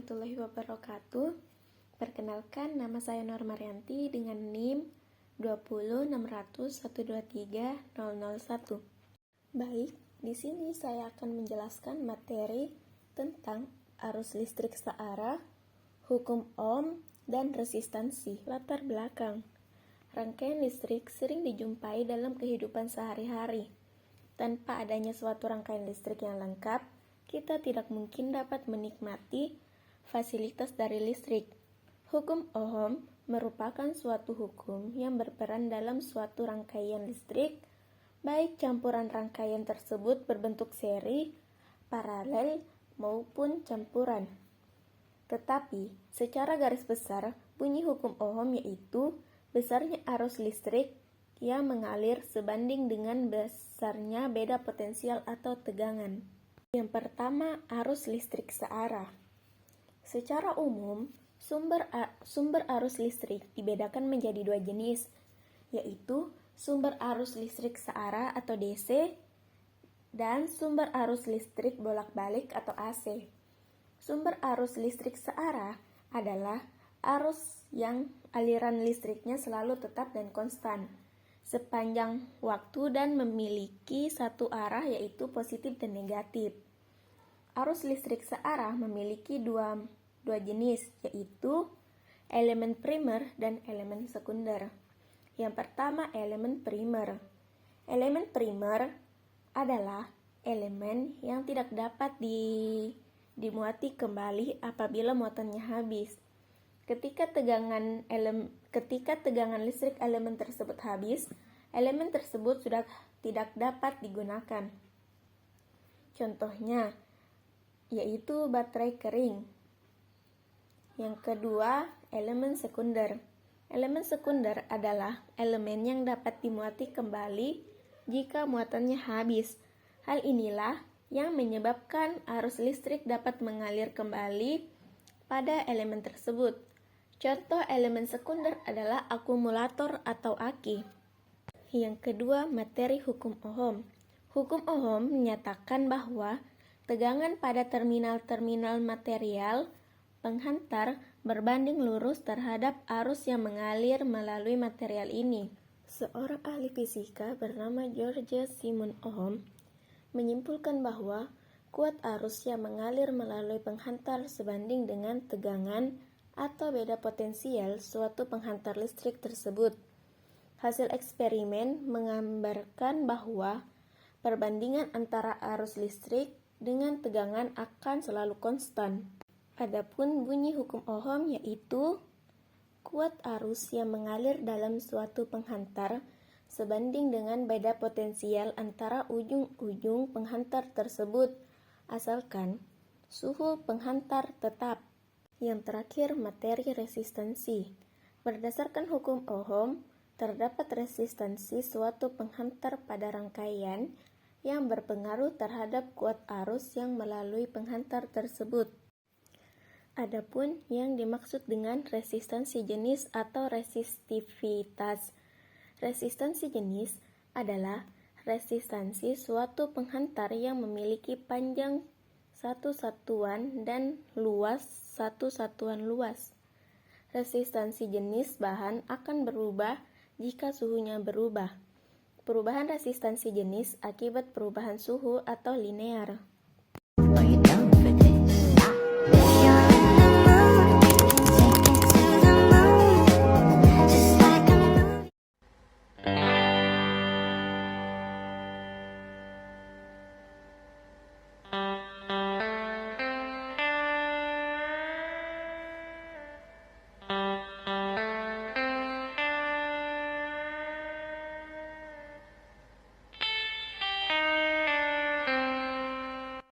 warahmatullahi wabarakatuh. Perkenalkan, nama saya Nur Marianti dengan NIM 20600123001. Baik, di sini saya akan menjelaskan materi tentang arus listrik searah, hukum Ohm, dan resistansi. Latar belakang. Rangkaian listrik sering dijumpai dalam kehidupan sehari-hari. Tanpa adanya suatu rangkaian listrik yang lengkap, kita tidak mungkin dapat menikmati fasilitas dari listrik. Hukum Ohm merupakan suatu hukum yang berperan dalam suatu rangkaian listrik, baik campuran rangkaian tersebut berbentuk seri, paralel, maupun campuran. Tetapi, secara garis besar, bunyi hukum Ohm yaitu besarnya arus listrik yang mengalir sebanding dengan besarnya beda potensial atau tegangan. Yang pertama, arus listrik searah. Secara umum, sumber arus listrik dibedakan menjadi dua jenis, yaitu sumber arus listrik searah atau DC dan sumber arus listrik bolak-balik atau AC. Sumber arus listrik searah adalah arus yang aliran listriknya selalu tetap dan konstan sepanjang waktu dan memiliki satu arah yaitu positif dan negatif. Arus listrik searah memiliki dua jenis, yaitu elemen primer dan elemen sekunder. Yang pertama, elemen primer. Elemen primer adalah elemen yang tidak dapat dimuati kembali apabila muatannya habis. Ketika tegangan listrik elemen tersebut habis, elemen tersebut sudah tidak dapat digunakan. Contohnya yaitu baterai kering. Yang kedua, elemen sekunder. Elemen sekunder adalah elemen yang dapat dimuati kembali jika muatannya habis. Hal inilah yang menyebabkan arus listrik dapat mengalir kembali pada elemen tersebut. Contoh elemen sekunder adalah akumulator atau aki. Yang kedua, materi hukum Ohm. Hukum Ohm menyatakan bahwa tegangan pada terminal-terminal material penghantar berbanding lurus terhadap arus yang mengalir melalui material ini. Seorang ahli fisika bernama George Simon Ohm menyimpulkan bahwa kuat arus yang mengalir melalui penghantar sebanding dengan tegangan atau beda potensial suatu penghantar listrik tersebut. Hasil eksperimen menggambarkan bahwa perbandingan antara arus listrik dengan tegangan akan selalu konstan. Adapun bunyi hukum Ohm yaitu kuat arus yang mengalir dalam suatu penghantar sebanding dengan beda potensial antara ujung-ujung penghantar tersebut, asalkan suhu penghantar tetap. Yang terakhir, materi resistansi. Berdasarkan hukum Ohm, terdapat resistansi suatu penghantar pada rangkaian yang berpengaruh terhadap kuat arus yang melalui penghantar tersebut. Adapun yang dimaksud dengan resistansi jenis atau resistivitas. Resistansi jenis adalah resistansi suatu penghantar yang memiliki panjang satu satuan dan luas satu satuan luas. Resistansi jenis bahan akan berubah jika suhunya berubah. Perubahan resistansi jenis akibat perubahan suhu atau linear.